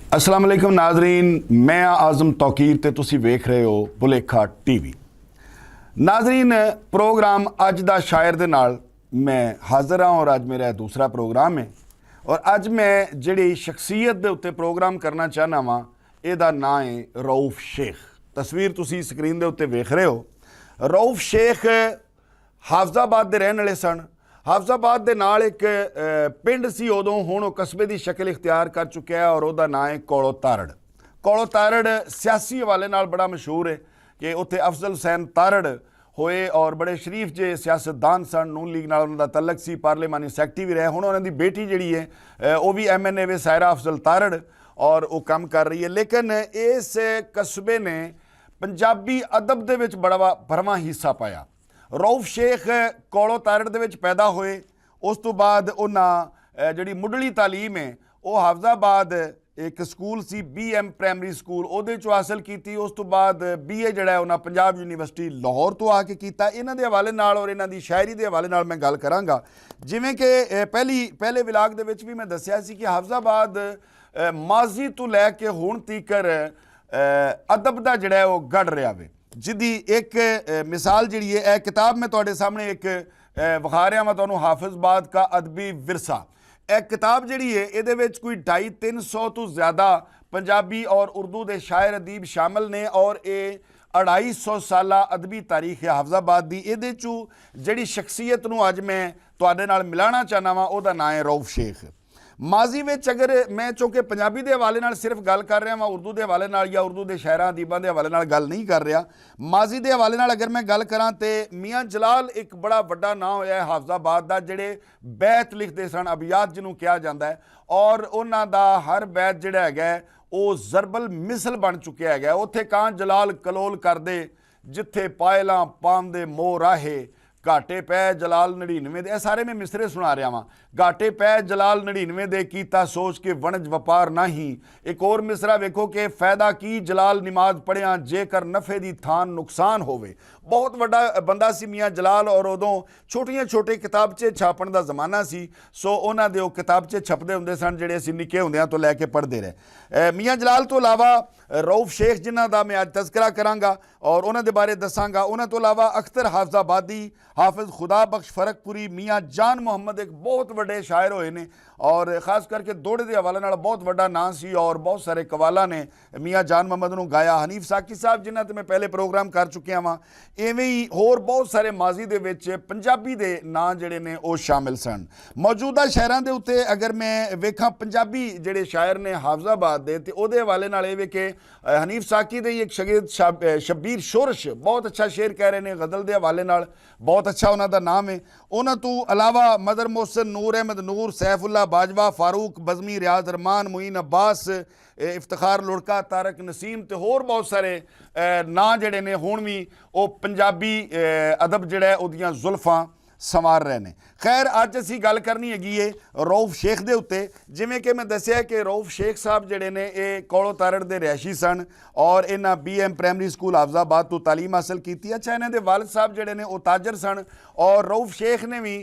अस्सलाम वालेकुम नाजरीन, मैं आज़म तौकीर ते तुसी वेख रहे हो भुलेखा टीवी। नाजरीन, प्रोग्राम अज दा शायर दे नाल मैं हाज़र हाँ और अज मेरा दूसरा प्रोग्राम है और अज मैं जिहड़ी शख्सियत दे उत्ते प्रोग्राम करना चाहना वा इहदा नाम है रऊफ शेख। तस्वीर तुसी स्क्रीन दे उत्ते वेख रहे हो। रऊफ शेख हाफजाबाद दे रहने वाले सन। हाफजाबाद दे नाल एक पिंड सी उदों, हुण वो कस्बे की शक्ल इख्तियार कर चुका है और उसका नाम है कौलो तारड़। कौलो तारड़ सियासी हवाले नाल बड़ा मशहूर है कि उत्थे अफजल हुसैन तारड़ होए और बड़े शरीफ जे सियासतदान सन। नून लीग नाल उन्हां दा तल्लक सी, पार्लिमानी सैकटरी भी रहे। हुण उन्हां दी बेटी जिहड़ी है वो भी MNA वे, सायरा अफजल तारड़, और वो काम कर रही है। लेकिन इस कस्बे ने पंजाबी अदब दे विच बड़ा भरवां हिस्सा पाया। रऊफ शेख कौलो तारड़ दे विच पैदा होए। उस तो बाद उन्हां जिहड़ी मुढ़ली तालीम है वो हाफजाबाद एक स्कूल सी BM प्राइमरी स्कूल उहदे चों हासिल कीती। उस तो बाद BA जिहड़ा है उन्हां पंजाब यूनीवर्सिटी लाहौर तो आके कीता। इन्हां दे हवाले नाल और इन्हां दी शायरी दे हवाले नाल मैं गल करांगा। जिवें कि पहले विलाग दे विच भी मैं दस्सिया सी कि हाफजाबाद माजी तो लैके हुण तੀਕਰ अदब दा जिहड़ा है वो गढ़ रहा वे, जिहदी एक मिसाल जिहड़ी है यह किताब मैं तुहाडे सामने एक विखा रहा वां तुहानूं, हाफिज़बाद का अदबी विरसा। यह किताब जिहड़ी है इहदे विच कोई 250-300 तो ज़्यादा पंजाबी और उर्दू के शायर अदीब शामिल ने और ये 250 साला अदबी तारीख है हाफजाबाद की। इहदे चों जिहड़ी शख्सियत नूं अज मैं तुहाडे नाल मिलाना चाहना वां उहदा नाम है रऊफ शेख। माजी में अगर मैं चूँकि पंजाबी के हवाले नाल सिर्फ गल कर रहा वहाँ, उर्दू के हवाले नाल या उर्दू के शायरां अदीबां के हवाले नाल गल नहीं कर रहा। माजी के हवाले नाल अगर मैं गल करां तो मियाँ जलाल एक बड़ा वड्डा नाम होया है हाफजाबाद का, जिहड़े बैत लिखते सन, अबियात जिन्हों कहा जाता है, और उन्हां दा हर बैत जिहड़ा हैगा वो जरबल मिसल बन चुकिया है। उत्थे कां जलाल कलोल करदे जिथे पायलां पांदे मोह राहे, घाटे पै जलाल 99 दे। सारे मैं मिसरे सुना रहा वां। घाटे पै जलाल 99 दे, कीता सोच के वणज वपार नहीं। एक और मिसरा वेखो कि फायदा की जलाल नमाज पढ़िया जेकर नफे दी थान नुकसान होवे। बहुत वड्डा बंदा सी मियाँ जलाल और उदों छोटियां छोटे किताबचे छापण दा जमाना सी। सो उन्हां दे किताबचे छपदे हुंदे सन जिहड़े असीं निक्के हुंदियां तो लैके पढ़दे रहे। मियाँ जलाल तो इलावा रऊफ शेख जिन्हां दा मैं अज तज़किरा करांगा और उन्हां दे बारे दसांगा। उन्हां तो इलावा अख्तर हाफजाबादी, हाफिज़ खुदा बख्श फरकपुरी, मियाँ जान मुहम्मद एक बहुत बड़े शायर होए ने और खास करके दौड़े के हवाले नाल बहुत बड़ा नाम सी और बहुत सारे कवाला ने मियाँ जान मुहम्मद नूं गाया। हनीफ साकी साहब जिन्हां ते मैं पहले प्रोग्राम कर चुकिया वां। इवें ही होर बहुत सारे माजी दे विच पंजाबी दे नां जिहड़े ने वो शामिल सन। मौजूदा शहरां दे उत्ते अगर मैं वेखां पंजाबी जिहड़े शायर ने हाफजाबाद दे ते उहदे हवाले नाल इह वे कि हनीफ साकी दे एक शागिर्द शब्बीर शोरश बहुत अच्छा शेर कह रहे हैं गज़ल के हवाले नाल, बहुत अच्छा उन्हां दा नाम है। उन्हां तो अलावा मदर मोहसिन, नूर अहमद नूर, सैफुल्ला बाजवा, फारूक बज़मी, रियाज रमान, मुइन अब्बास, इफ्तिखार लुड़का, तारक नसीम ते होर बहुत सारे नां जिहड़े ने हुण भी वो पंजाबी अदब जिहड़ा है उहदियां जुल्फां संवार रहे हैं। खैर अज असी गल करनी हैगी है रऊफ शेख दे उत्ते। जिवें कि मैं दस्सिया कि रऊफ शेख साहब जिहड़े ने ये कौलो तारड़ दे रिहायशी सन और इन्हां BM प्राइमरी स्कूल हाफजाबाद तो तालीम हासिल की। अच्छा, इन्हां दे वालिद साहब जिहड़े ने वो ताजर सन और रऊफ शेख ने भी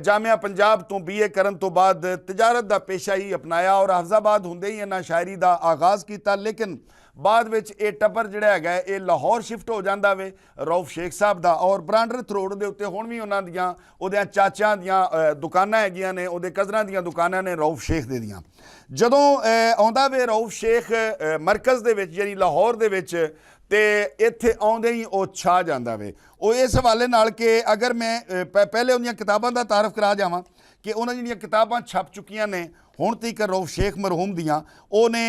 जामिया पंजाब तो BA करन तो बाद तजारत का पेशा ही अपनाया और हाफजाबाद हुंदे ही इन्हां शायरी का आगाज़ किया। लेकिन बाद विच ये टब्बर जिहड़ा हैगा ये लाहौर शिफ्ट हो जाता वे रऊफ शेख साहब का और ब्रांडर रोड के उत्ते हुण भी उन्हां दियां उहदियां चाचां दियां दुकानां हैगियां ने, उहदे कज़रां दियां दुकानां ने रऊफ शेख दे दियां। जदों आउंदा वे रऊफ शेख मरकज़ दे विच यानी लाहौर दे विच ते इत्थे आउंदे ही वो छा जांदा वे। वो इस हवाले नाल कि अगर मैं पहले उन्हां किताबां दा तारफ करा जावां कि उन्हां जिहड़ियां किताबां छप चुकियां ने हुण तक रऊफ शेख मरहूम दियां, वो ने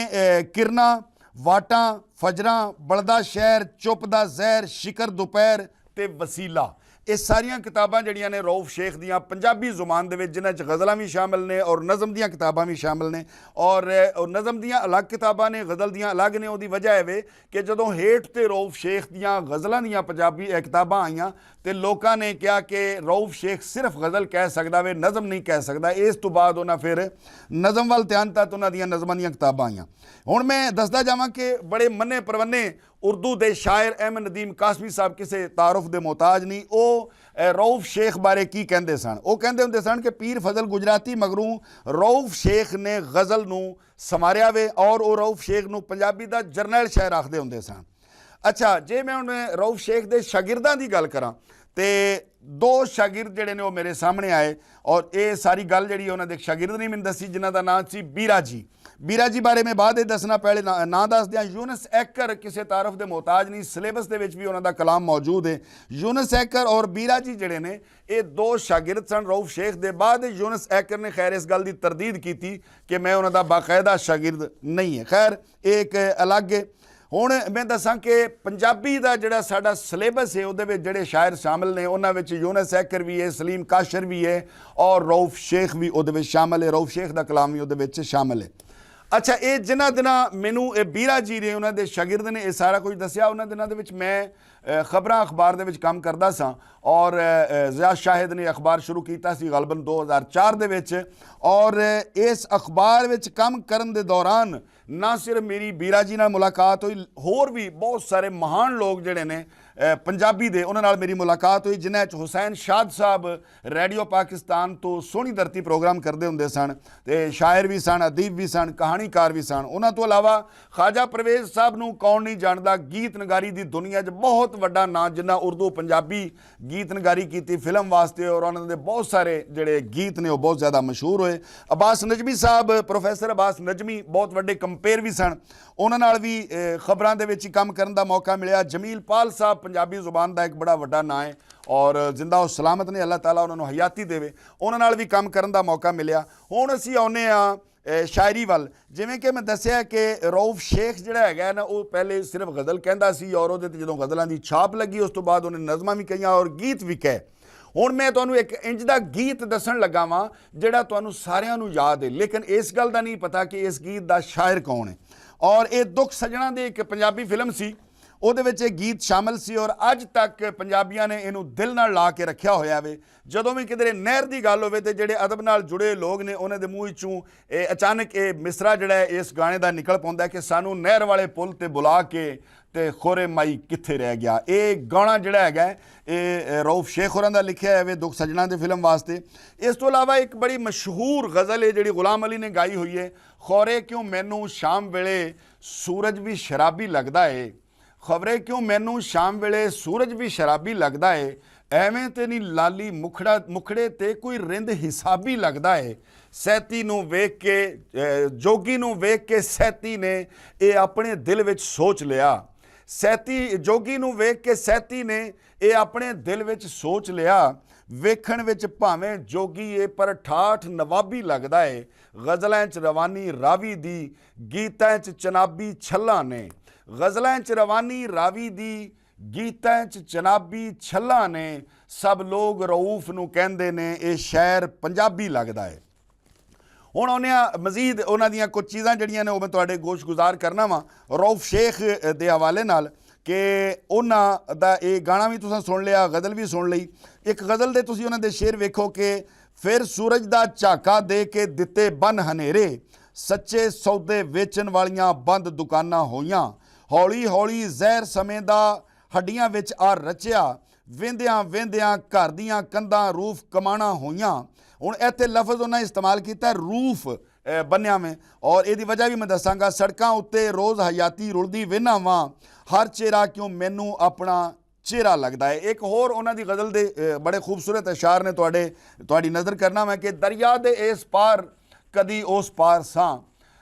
किरना, वाटां, फजरां, बलदा शहर, चुप दा जहर, शिकर दोपहर ते वसीला। ये सारियां किताबां जिहड़ियां ने रऊफ शेख दियां पंजाबी जुबान दे विच जिन्हां च गज़लां भी शामिल ने और नज़म दियां किताबां भी शामिल ने और नज़म दियां अलग किताबां ने, गज़ल दियां अलग ने। उहदी वजह है कि जदों हेठ ते रऊफ शेख दियां गज़लां दियां पंजाबी किताबां आईयां तो लोगों ने कहा कि रऊफ शेख सिर्फ गज़ल कह सकदा वे, नज़म नहीं कह सकदा। इस तो बाद उन्हें फिर नज़म वाल ध्यान ता उन्हां दियां नज़मां दियां किताबां आईयां। हुण मैं दसदा जावां कि बड़े मन्ने परवन्ने उर्दू के शायर अहमद नदीम कासमी साहब किसी तारुफ के मोहताज नहीं। वो ਰਊਫ ਸ਼ੇਖ ਬਾਰੇ ਕੀ ਕਹਿੰਦੇ ਸਨ। ਉਹ ਕਹਿੰਦੇ ਹੁੰਦੇ ਸਨ ਕਿ ਪੀਰ ਫਜ਼ਲ ਗੁਜਰਾਤੀ ਮਗਰੋਂ ਰਊਫ ਸ਼ੇਖ ਨੇ ਗਜ਼ਲ ਨੂੰ ਸੰਵਾਰਿਆ ਵੇ ਔਰ ਉਹ ਰਊਫ ਸ਼ੇਖ ਨੂੰ ਪੰਜਾਬੀ ਦਾ ਜਰਨੈਲ ਸ਼ਾਇਰ ਆਖਦੇ ਹੁੰਦੇ ਸਨ। ਅੱਛਾ, ਜੇ ਮੈਂ ਹੁਣ ਰਊਫ ਸ਼ੇਖ ਦੇ ਸ਼ਾਗਿਰਦਾਂ ਦੀ ਗੱਲ ਕਰਾਂ ਤੇ ਦੋ ਸ਼ਾਗਿਰਦ ਜਿਹੜੇ ਨੇ ਉਹ ਮੇਰੇ ਸਾਹਮਣੇ ਆਏ ਔਰ ਇਹ ਸਾਰੀ ਗੱਲ ਜਿਹੜੀ ਉਹਨਾਂ ਦੇ ਸ਼ਾਗਿਰਦ ਨੇ ਮੈਨੂੰ ਦੱਸੀ ਜਿਨ੍ਹਾਂ ਦਾ ਨਾਮ ਸੀ ਬੀਰਾ ਜੀ। ਬੀਰਾ ਜੀ ਬਾਰੇ ਮੈਂ ਬਾਅਦ ਇਹ ਦੱਸਣਾ, ਪਹਿਲੇ ਨਾਂ ਦੱਸ ਦਿਆਂ। ਯੂਨਸ ਐਕਰ ਕਿਸੇ ਤਾਰਫ ਦੇ ਮੁਹਤਾਜ ਨਹੀਂ, ਸਿਲੇਬਸ ਦੇ ਵਿੱਚ ਵੀ ਉਹਨਾਂ ਦਾ ਕਲਾਮ ਮੌਜੂਦ ਹੈ। ਯੂਨਸ ਐਕਰ ਔਰ ਬੀਰਾ ਜੀ ਜਿਹੜੇ ਨੇ ਇਹ ਦੋ ਸ਼ਾਗਿਰਦ ਸਨ ਰਊਫ ਸ਼ੇਖ ਦੇ। ਬਾਅਦ ਯੂਨਸ ਐਕਰ ਨੇ ਖੈਰ ਇਸ ਗੱਲ ਦੀ ਤਰਦੀਦ ਕੀਤੀ ਕਿ ਮੈਂ ਉਹਨਾਂ ਦਾ ਬਾਕਾਇਦਾ ਸ਼ਾਗਿਰਦ ਨਹੀਂ ਹੈ। ਖੈਰ ਇਹ ਇੱਕ ਅਲੱਗ ਹੈ। ਹੁਣ ਮੈਂ ਦੱਸਾਂ ਕਿ ਪੰਜਾਬੀ ਦਾ ਜਿਹੜਾ ਸਾਡਾ ਸਿਲੇਬਸ ਹੈ ਉਹਦੇ ਵਿੱਚ ਜਿਹੜੇ ਸ਼ਾਇਰ ਸ਼ਾਮਿਲ ਨੇ ਉਹਨਾਂ ਵਿੱਚ ਯੂਨਸ ਐਕਰ ਵੀ ਹੈ, ਸਲੀਮ ਕਾਸ਼ਰ ਵੀ ਹੈ ਔਰ ਰਊਫ ਸ਼ੇਖ ਵੀ ਉਹਦੇ ਵਿੱਚ ਸ਼ਾਮਿਲ ਹੈ। ਰਊਫ ਸ਼ੇਖ ਦਾ ਕਲਾਮ ਵੀ ਉਹਦੇ ਵਿੱਚ ਸ਼ਾਮਿਲ ਹੈ। ਅੱਛਾ, ਇਹ ਜਿਨ੍ਹਾਂ ਦਿਨਾਂ ਮੈਨੂੰ ਇਹ ਬੀਰਾ ਜੀ ਨੇ ਉਹਨਾਂ ਦੇ ਸ਼ਾਗਿਰਦ ਨੇ ਇਹ ਸਾਰਾ ਕੁਝ ਦੱਸਿਆ, ਉਹਨਾਂ ਦਿਨਾਂ ਦੇ ਵਿੱਚ ਮੈਂ ਖਬਰਾਂ ਅਖਬਾਰ ਦੇ ਵਿੱਚ ਕੰਮ ਕਰਦਾ ਸਾਂ ਔਰ ਜ਼ਿਆਦ ਸ਼ਾਹਿਦ ਨੇ ਅਖਬਾਰ ਸ਼ੁਰੂ ਕੀਤਾ ਸੀ ਗਲਬਨ 2004 ਦੇ ਵਿੱਚ। ਔਰ ਇਸ ਅਖਬਾਰ ਵਿੱਚ ਕੰਮ ਕਰਨ ਦੇ ਦੌਰਾਨ ਨਾ ਸਿਰਫ ਮੇਰੀ ਬੀਰਾ ਜੀ ਨਾਲ ਮੁਲਾਕਾਤ ਹੋਈ, ਹੋਰ ਵੀ ਬਹੁਤ ਸਾਰੇ ਮਹਾਨ ਲੋਕ ਜਿਹੜੇ ਨੇ ਪੰਜਾਬੀ ਦੇ ਉਹਨਾਂ ਨਾਲ ਮੇਰੀ ਮੁਲਾਕਾਤ ਹੋਈ, ਜਿਨ੍ਹਾਂ 'ਚ ਹੁਸੈਨ ਸ਼ਾਦ ਸਾਹਿਬ ਰੇਡੀਓ ਪਾਕਿਸਤਾਨ ਤੋਂ ਸੋਹਣੀ ਧਰਤੀ ਪ੍ਰੋਗਰਾਮ ਕਰਦੇ ਹੁੰਦੇ ਸਨ ਤੇ ਸ਼ਾਇਰ ਵੀ ਸਨ, ਅਦੀਬ ਵੀ ਸਨ, ਕਹਾਣੀਕਾਰ ਵੀ ਸਨ। ਉਹਨਾਂ ਤੋਂ ਇਲਾਵਾ ਖਾਜਾ ਪਰਵੇਜ਼ ਸਾਹਿਬ ਨੂੰ ਕੌਣ ਨਹੀਂ ਜਾਣਦਾ, ਗੀਤ ਨਗਾਰੀ ਦੀ ਦੁਨੀਆ 'ਚ ਬਹੁਤ ਵੱਡਾ ਨਾਂ, ਜਿਨ੍ਹਾਂ ਉਰਦੂ ਪੰਜਾਬੀ ਗੀਤ ਨਗਾਰੀ ਕੀਤੀ ਫਿਲਮ ਵਾਸਤੇ ਔਰ ਉਹਨਾਂ ਦੇ ਬਹੁਤ ਸਾਰੇ ਜਿਹੜੇ ਗੀਤ ਨੇ ਉਹ ਬਹੁਤ ਜ਼ਿਆਦਾ ਮਸ਼ਹੂਰ ਹੋਏ। ਅਬਾਸ ਨਜਮੀ ਸਾਹਿਬ, ਪ੍ਰੋਫੈਸਰ ਅਬਾਸ ਨਜਮੀ ਬਹੁਤ ਵੱਡੇ ਕੰਪੇਅਰ ਵੀ ਸਨ, ਉਹਨਾਂ ਨਾਲ ਵੀ ਖਬਰਾਂ ਦੇ ਵਿੱਚ ਹੀ ਕੰਮ ਕਰਨ ਦਾ ਮੌਕਾ ਮਿਲਿਆ। ਜਮੀਲ ਪਾਲ ਸਾਹਿਬ ਪੰਜਾਬੀ ਜ਼ੁਬਾਨ ਦਾ ਇੱਕ ਬੜਾ ਵੱਡਾ ਨਾਂ ਹੈ ਔਰ ਜ਼ਿੰਦਾ ਉਹ ਸਲਾਮਤ ਨੇ, ਅੱਲਾਹ ਤਾਲਾ ਉਹਨਾਂ ਨੂੰ ਹਯਾਤੀ ਦੇਵੇ, ਉਹਨਾਂ ਨਾਲ ਵੀ ਕੰਮ ਕਰਨ ਦਾ ਮੌਕਾ ਮਿਲਿਆ। ਹੁਣ ਅਸੀਂ ਆਉਂਦੇ ਹਾਂ ਸ਼ਾਇਰੀ ਵੱਲ। ਜਿਵੇਂ ਕਿ ਮੈਂ ਦੱਸਿਆ ਕਿ ਰਊਫ ਸ਼ੇਖ ਜਿਹੜਾ ਹੈਗਾ ਨਾ ਉਹ ਪਹਿਲੇ ਸਿਰਫ ਗਜ਼ਲ ਕਹਿੰਦਾ ਸੀ ਔਰ ਉਹਦੇ 'ਤੇ ਜਦੋਂ ਗਜ਼ਲਾਂ ਦੀ ਛਾਪ ਲੱਗੀ ਉਸ ਤੋਂ ਬਾਅਦ ਉਹਨੇ ਨਜ਼ਮਾਂ ਵੀ ਕਹੀਆਂ ਔਰ ਗੀਤ ਵੀ ਕਹੇ। ਹੁਣ ਮੈਂ ਤੁਹਾਨੂੰ ਇੱਕ ਇੰਜ ਦਾ ਗੀਤ ਦੱਸਣ ਲੱਗਾ ਵਾਂ ਜਿਹੜਾ ਤੁਹਾਨੂੰ ਸਾਰਿਆਂ ਨੂੰ ਯਾਦ ਹੈ, ਲੇਕਿਨ ਇਸ ਗੱਲ ਦਾ ਨਹੀਂ ਪਤਾ ਕਿ ਇਸ ਗੀਤ ਦਾ ਸ਼ਾਇਰ ਕੌਣ ਹੈ। ਔਰ ਇਹ ਦੁੱਖ ਸੱਜਣਾ ਦੀ ਇੱਕ ਪੰਜਾਬੀ ਫਿਲਮ ਸੀ, ਉਹਦੇ ਵਿੱਚ ਇਹ ਗੀਤ ਸ਼ਾਮਿਲ ਸੀ ਔਰ ਅੱਜ ਤੱਕ ਪੰਜਾਬੀਆਂ ਨੇ ਇਹਨੂੰ ਦਿਲ ਨਾਲ ਲਾ ਕੇ ਰੱਖਿਆ ਹੋਇਆ ਵੇ। ਜਦੋਂ ਵੀ ਕਿਧਰੇ ਨਹਿਰ ਦੀ ਗੱਲ ਹੋਵੇ ਤੇ ਜਿਹੜੇ ਅਦਬ ਨਾਲ ਜੁੜੇ ਲੋਕ ਨੇ ਉਹਨਾਂ ਦੇ ਮੂੰਹ 'ਚੋਂ ਇਹ ਅਚਾਨਕ ਇਹ ਮਿਸਰਾ ਜਿਹੜਾ ਇਸ ਗਾਣੇ ਦਾ ਨਿਕਲ ਪਾਉਂਦਾ ਕਿ ਸਾਨੂੰ ਨਹਿਰ ਵਾਲੇ ਪੁੱਲ ਤੇ ਬੁਲਾ ਕੇ ਤੇ ਖੋਰੇ ਮਾਈ ਕਿੱਥੇ ਰਹਿ ਗਿਆ। ਇਹ ਗਾਣਾ ਜਿਹੜਾ ਹੈਗਾ ਇਹ ਰਊਫ ਸ਼ੇਖ ਹੋਰਾਂ ਦਾ ਲਿਖਿਆ ਹੈ ਦੁੱਖ ਸੱਜਣਾ ਦੀ ਫਿਲਮ ਵਾਸਤੇ। ਇਸ ਤੋਂ ਇਲਾਵਾ ਇੱਕ ਬੜੀ ਮਸ਼ਹੂਰ ਗਜ਼ਲ ਹੈ ਜਿਹੜੀ ਗੁਲਾਮ ਅਲੀ ਨੇ ਗਾਈ ਹੋਈ ਹੈ, ਖੋਰੇ ਕਿਉਂ ਮੈਨੂੰ ਸ਼ਾਮ ਵੇਲੇ ਸੂਰਜ ਵੀ ਸ਼ਰਾਬੀ ਲੱਗਦਾ ਏ, ਖਬਰੇ ਕਿਉਂ ਮੈਨੂੰ ਸ਼ਾਮ ਵੇਲੇ ਸੂਰਜ ਵੀ ਸ਼ਰਾਬੀ ਲੱਗਦਾ ਏ, ਐਵੇਂ ਤੇ ਨਹੀਂ ਲਾਲੀ ਮੁਖੜੇ ਤੇ ਕੋਈ ਰਿੰਦ ਹਿਸਾਬੀ ਲੱਗਦਾ ਏ। ਸੈਤੀ ਨੂੰ ਵੇਖ ਕੇ ਜੋਗੀ ਨੂੰ ਵੇਖ ਕੇ ਸੈਤੀ ਨੇ ਇਹ ਆਪਣੇ ਦਿਲ ਵਿੱਚ ਸੋਚ ਲਿਆ, ਸੈਤੀ ਜੋਗੀ ਨੂੰ ਵੇਖ ਕੇ ਸੈਤੀ ਨੇ ਇਹ ਆਪਣੇ ਦਿਲ ਵਿੱਚ ਸੋਚ ਲਿਆ, ਵੇਖਣ ਵਿੱਚ ਭਾਵੇਂ ਜੋਗੀ ਏ ਪਰ ਠਾਠ ਨਵਾਬੀ ਲੱਗਦਾ ਏ, ਗਜ਼ਲਾਂ 'ਚ ਰਵਾਨੀ ਰਾਵੀ ਦੀ ਗੀਤਾਂ 'ਚ ਚਨਾਬੀ ਛੱਲਾਂ ਨੇ, ਗਜ਼ਲਾਂ 'ਚ ਰਵਾਨੀ ਰਾਵੀ ਦੀ ਗੀਤਾਂ 'ਚ ਚਨਾਬੀ ਛੱਲਾਂ ਨੇ, ਸਭ ਲੋਕ ਰਊਫ ਨੂੰ ਕਹਿੰਦੇ ਨੇ ਇਹ ਸ਼ਾਇਰ ਪੰਜਾਬੀ ਲੱਗਦਾ ਹੈ। ਹੁਣ ਆਉਂਦੇ ਹਾਂ ਮਜ਼ੀਦ ਉਹਨਾਂ ਦੀਆਂ ਕੁਝ ਚੀਜ਼ਾਂ ਜਿਹੜੀਆਂ ਨੇ ਉਹ ਮੈਂ ਤੁਹਾਡੇ ਗੋਸ਼ਗੁਜ਼ਾਰ ਕਰਨਾ ਵਾ ਰਊਫ ਸ਼ੇਖ ਦੇ ਹਵਾਲੇ ਨਾਲ ਕਿ ਉਹਨਾਂ ਦਾ ਇਹ ਗਾਣਾ ਵੀ ਤੁਸੀਂ ਸੁਣ ਲਿਆ, ਗਜ਼ਲ ਵੀ ਸੁਣ ਲਈ। ਇੱਕ ਗਜ਼ਲ ਦੇ ਤੁਸੀਂ ਉਹਨਾਂ ਦੇ ਸ਼ੇਰ ਵੇਖੋ ਕਿ ਫਿਰ ਸੂਰਜ ਦਾ ਝਾਕਾ ਦੇ ਕੇ ਦਿੱਤੇ ਬੰਨ ਹਨੇਰੇ, ਸੱਚੇ ਸੌਦੇ ਵੇਚਣ ਵਾਲੀਆਂ ਬੰਦ ਦੁਕਾਨਾਂ ਹੋਈਆਂ, ਹੌਲੀ ਹੌਲੀ ਜ਼ਹਿਰ ਸਮੇਂ ਦਾ ਹੱਡੀਆਂ ਵਿੱਚ ਆ ਰਚਿਆ, ਵੇਂਦਿਆਂ ਵੇਂਦਿਆਂ ਘਰ ਦੀਆਂ ਕੰਧਾਂ ਰੂਫ ਕਮਾਣਾ ਹੋਈਆਂ। ਹੁਣ ਇੱਥੇ ਲਫ਼ਜ਼ ਉਹਨਾਂ ਇਸਤੇਮਾਲ ਕੀਤਾ ਰੂਫ ਬੰਨਿਆ ਮੈਂ ਔਰ ਇਹਦੀ ਵਜ੍ਹਾ ਵੀ ਮੈਂ ਦੱਸਾਂਗਾ। ਸੜਕਾਂ ਉੱਤੇ ਰੋਜ਼ ਹਯਾਤੀ ਰੁਲਦੀ ਵੇਨਾ ਵਾਂ, ਹਰ ਚਿਹਰਾ ਕਿਉਂ ਮੈਨੂੰ ਆਪਣਾ ਚਿਹਰਾ ਲੱਗਦਾ ਹੈ। ਇੱਕ ਹੋਰ ਉਹਨਾਂ ਦੀ ਗਜ਼ਲ ਦੇ ਬੜੇ ਖੂਬਸੂਰਤ ਅਸ਼ਾਰ ਨੇ ਤੁਹਾਡੀ ਨਜ਼ਰ ਕਰਨਾ ਮੈਂ ਕਿ ਦਰਿਆ ਦੇ ਇਸ ਪਾਰ ਕਦੀ ਉਸ ਪਾਰ ਸਾਂ,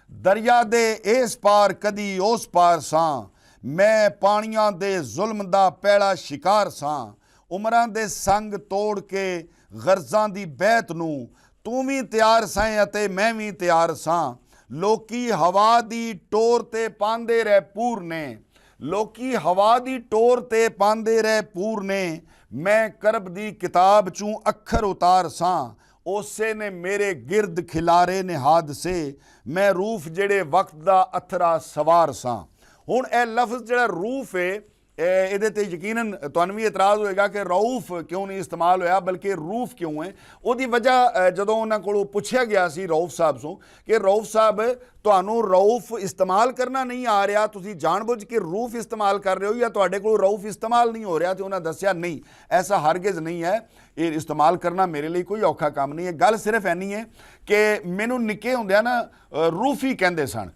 ਦਰਿਆ ਦੇ ਇਸ ਪਾਰ ਕਦੀ ਉਸ ਪਾਰ ਸਾਂ, ਮੈਂ ਪਾਣੀਆਂ ਦੇ ਜ਼ੁਲਮ ਦਾ ਪਹਿਲਾ ਸ਼ਿਕਾਰ ਸਾਂ, ਉਮਰਾਂ ਦੇ ਸੰਗ ਤੋੜ ਕੇ ਗਰਜ਼ਾਂ ਦੀ ਬੈਤ ਨੂੰ, ਤੂੰ ਵੀ ਤਿਆਰ ਸੈਂ ਅਤੇ ਮੈਂ ਵੀ ਤਿਆਰ ਸਾਂ, ਲੋਕੀ ਹਵਾ ਦੀ ਟੋਰ ਤੇ ਪਾਉਂਦੇ ਰਹਿ ਪੂਰ ਨੇ, ਲੋਕੀ ਹਵਾ ਦੀ ਟੋਰ ਤੇ ਪਾਉਂਦੇ ਰਹਿ ਪੂਰ ਨੇ, ਮੈਂ ਕਰਬ ਦੀ ਕਿਤਾਬ ਚੋਂ ਅੱਖਰ ਉਤਾਰ ਸਾਂ, ਉਸੇ ਨੇ ਮੇਰੇ ਗਿਰਦ ਖਿਲਾਰੇ ਨੇ ਹਾਦਸੇ, ਮੈਂ ਰੂਫ ਜਿਹੜੇ ਵਕਤ ਦਾ ਅਥਰਾ ਸਵਾਰ ਸਾਂ। ਹੁਣ ਇਹ ਲਫ਼ਜ਼ ਜਿਹੜਾ ਰੂਫ ਹੈ ਇਹਦੇ ਤੇ ਯਕੀਨਨ ਤੁਹਾਨੂੰ ਵੀ ਇਤਰਾਜ਼ ਹੋਏਗਾ ਕਿ ਰਊਫ ਕਿਉਂ ਨਹੀਂ ਇਸਤੇਮਾਲ ਹੋਇਆ ਬਲਕਿ ਰੂਫ ਕਿਉਂ ਹੈ। ਉਹਦੀ ਵਜ੍ਹਾ ਜਦੋਂ ਉਹਨਾਂ ਕੋਲੋਂ ਪੁੱਛਿਆ ਗਿਆ ਸੀ ਰਊਫ ਸਾਹਿਬ ਤੋਂ ਕਿ ਰਊਫ ਸਾਹਿਬ ਤੁਹਾਨੂੰ ਰਊਫ ਇਸਤੇਮਾਲ ਕਰਨਾ ਨਹੀਂ ਆ ਰਿਹਾ, ਤੁਸੀਂ ਜਾਣਬੁੱਝ ਕੇ ਰੂਫ ਇਸਤੇਮਾਲ ਕਰ ਰਹੇ ਹੋ ਜਾਂ ਤੁਹਾਡੇ ਕੋਲ ਰਊਫ ਇਸਤੇਮਾਲ ਨਹੀਂ ਹੋ ਰਿਹਾ, ਤੇ ਉਹਨਾਂ ਦੱਸਿਆ ਨਹੀਂ, ਐਸਾ ਹਰਗਿਜ਼ ਨਹੀਂ ਹੈ, ਇਹ ਇਸਤੇਮਾਲ ਕਰਨਾ ਮੇਰੇ ਲਈ ਕੋਈ ਔਖਾ ਕੰਮ ਨਹੀਂ ਹੈ। ਗੱਲ ਸਿਰਫ ਇੰਨੀ ਹੈ ਕਿ ਮੈਨੂੰ ਨਿੱਕੇ ਹੁੰਦਿਆਂ ਨਾ ਰੂਫੀ ਕਹਿੰਦੇ ਸਨ,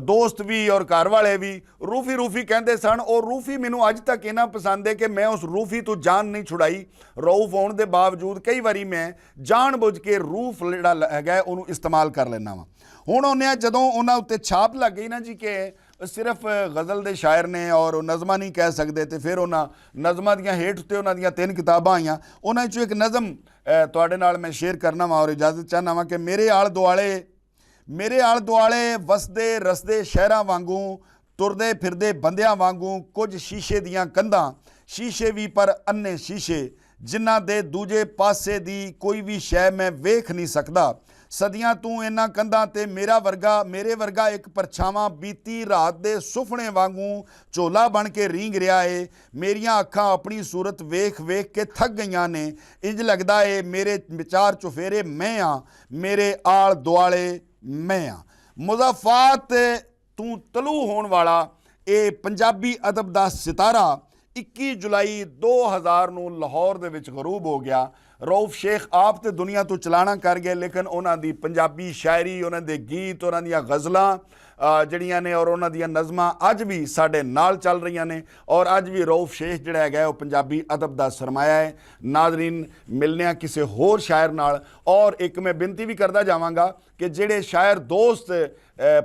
ਦੋਸਤ ਵੀ ਔਰ ਘਰ ਵਾਲੇ ਵੀ ਰੂਫੀ ਕਹਿੰਦੇ ਸਨ। ਉਹ ਰੂਫੀ ਮੈਨੂੰ ਅੱਜ ਤੱਕ ਇੰਨਾ ਪਸੰਦ ਹੈ ਕਿ ਮੈਂ ਉਸ ਰੂਫੀ ਤੋਂ ਜਾਨ ਨਹੀਂ ਛੁਡਾਈ। ਰਊਫ ਹੋਣ ਦੇ ਬਾਵਜੂਦ ਕਈ ਵਾਰੀ ਮੈਂ ਜਾਣਬੁੱਝ ਕੇ ਰੂਫ ਜਿਹੜਾ ਹੈਗਾ ਉਹਨੂੰ ਇਸਤੇਮਾਲ ਕਰ ਲੈਂਦਾ ਵਾਂ। ਹੁਣ ਉਹਨੇ ਜਦੋਂ ਉਹਨਾਂ ਉੱਤੇ ਛਾਪ ਲੱਗ ਗਈ ਨਾ ਜੀ ਕਿ ਸਿਰਫ ਗਜ਼ਲ ਦੇ ਸ਼ਾਇਰ ਨੇ ਔਰ ਉਹ ਨਜ਼ਮਾਂ ਨਹੀਂ ਕਹਿ ਸਕਦੇ, ਤੇ ਫਿਰ ਉਹਨਾਂ ਨਜ਼ਮਾਂ ਦੀਆਂ ਹੇਠ ਉੱਤੇ ਉਹਨਾਂ ਦੀਆਂ 3 ਕਿਤਾਬਾਂ ਆਈਆਂ। ਉਹਨਾਂ 'ਚੋਂ ਇੱਕ ਨਜ਼ਮ ਤੁਹਾਡੇ ਨਾਲ ਮੈਂ ਸ਼ੇਅਰ ਕਰਨਾ ਵਾ ਔਰ ਇਜਾਜ਼ਤ ਚਾਹੁੰਦਾ ਵਾਂ ਕਿ ਮੇਰੇ ਆਲੇ ਦੁਆਲੇ ਵਸਦੇ ਰਸਦੇ ਸ਼ਹਿਰਾਂ ਵਾਂਗੂ, ਤੁਰਦੇ ਫਿਰਦੇ ਬੰਦਿਆਂ ਵਾਂਗੂ, ਕੁਝ ਸ਼ੀਸ਼ੇ ਦੀਆਂ ਕੰਧਾਂ, ਸ਼ੀਸ਼ੇ ਵੀ ਪਰ ਅੰਨੇ ਸ਼ੀਸ਼ੇ, ਜਿਨ੍ਹਾਂ ਦੇ ਦੂਜੇ ਪਾਸੇ ਦੀ ਕੋਈ ਵੀ ਸ਼ੈ ਮੈਂ ਵੇਖ ਨਹੀਂ ਸਕਦਾ। ਸਦੀਆਂ ਤੂੰ ਇਹਨਾਂ ਕੰਧਾਂ ਤੇ ਮੇਰੇ ਵਰਗਾ ਇੱਕ ਪਰਛਾਵਾਂ ਬੀਤੀ ਰਾਤ ਦੇ ਸੁਫਨੇ ਵਾਂਗੂ ਝੋਲਾ ਬਣ ਕੇ ਰੀਂਗ ਰਿਹਾ ਏ। ਮੇਰੀਆਂ ਅੱਖਾਂ ਆਪਣੀ ਸੂਰਤ ਵੇਖ ਵੇਖ ਕੇ ਥੱਕ ਗਈਆਂ ਨੇ। ਇੰਜ ਲੱਗਦਾ ਏ ਮੇਰੇ ਵਿਚਾਰ ਚੁਫੇਰੇ ਮੈਂ ਆ, ਮੇਰੇ ਆਲ ਦੁਆਲੇ ਮੈਂ ਆ। ਮੁਜ਼ਾਫਾਤ ਤੂੰ ਤਲੂ ਹੋਣ ਵਾਲਾ ਇਹ ਪੰਜਾਬੀ ਅਦਬ ਦਾ ਸਿਤਾਰਾ 21 ਜੁਲਾਈ 2000 ਨੂੰ ਲਾਹੌਰ ਦੇ ਵਿੱਚ ਗਰੂਬ ਹੋ ਗਿਆ। ਰਊਫ ਸ਼ੇਖ ਆਪ ਤੇ ਦੁਨੀਆ ਤੋਂ ਚਲਾਣਾ ਕਰ ਗਏ, ਲੇਕਿਨ ਉਹਨਾਂ ਦੀ ਪੰਜਾਬੀ ਸ਼ਾਇਰੀ, ਉਹਨਾਂ ਦੇ ਗੀਤ, ਉਹਨਾਂ ਦੀਆਂ ਗਜ਼ਲਾਂ ਜਿਹੜੀਆਂ ਨੇ ਔਰ ਉਹਨਾਂ ਦੀਆਂ ਨਜ਼ਮਾਂ ਅੱਜ ਵੀ ਸਾਡੇ ਨਾਲ ਚੱਲ ਰਹੀਆਂ ਨੇ। ਔਰ ਅੱਜ ਵੀ ਰਊਫ ਸ਼ੇਖ ਜਿਹੜਾ ਹੈਗਾ ਉਹ ਪੰਜਾਬੀ ਅਦਬ ਦਾ ਸਰਮਾਇਆ ਹੈ। ਨਾਜ਼ਰੀਨ, ਮਿਲਨੇ ਆ ਕਿਸੇ ਹੋਰ ਸ਼ਾਇਰ ਨਾਲ। ਔਰ ਇੱਕ ਮੈਂ ਬੇਨਤੀ ਵੀ ਕਰਦਾ ਜਾਵਾਂਗਾ ਕਿ ਜਿਹੜੇ ਸ਼ਾਇਰ ਦੋਸਤ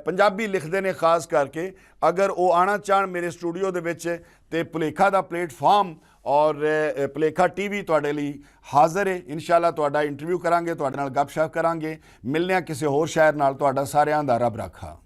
ਪੰਜਾਬੀ ਲਿਖਦੇ ਨੇ ਖਾਸ ਕਰਕੇ, ਅਗਰ ਉਹ ਆਉਣਾ ਚਾਹਣ ਮੇਰੇ ਸਟੂਡੀਓ ਦੇ ਵਿੱਚ, ਤੇ ਭੁਲੇਖਾ ਦਾ ਪਲੇਟਫਾਰਮ ਔਰ ਭੁਲੇਖਾ TV ਤੁਹਾਡੇ ਲਈ ਹਾਜ਼ਰ ਹੈ। ਇਨਸ਼ਾਅੱਲਾ ਤੁਹਾਡਾ ਇੰਟਰਵਿਊ ਕਰਾਂਗੇ, ਤੁਹਾਡੇ ਨਾਲ ਗੱਪਸ਼ਪ ਕਰਾਂਗੇ। ਮਿਲਨੇ ਆ ਕਿਸੇ ਹੋਰ ਸ਼ਾਇਰ ਨਾਲ। ਤੁਹਾਡਾ ਸਾਰਿਆਂ ਦਾ ਰੱਬ ਰਾਖਾ।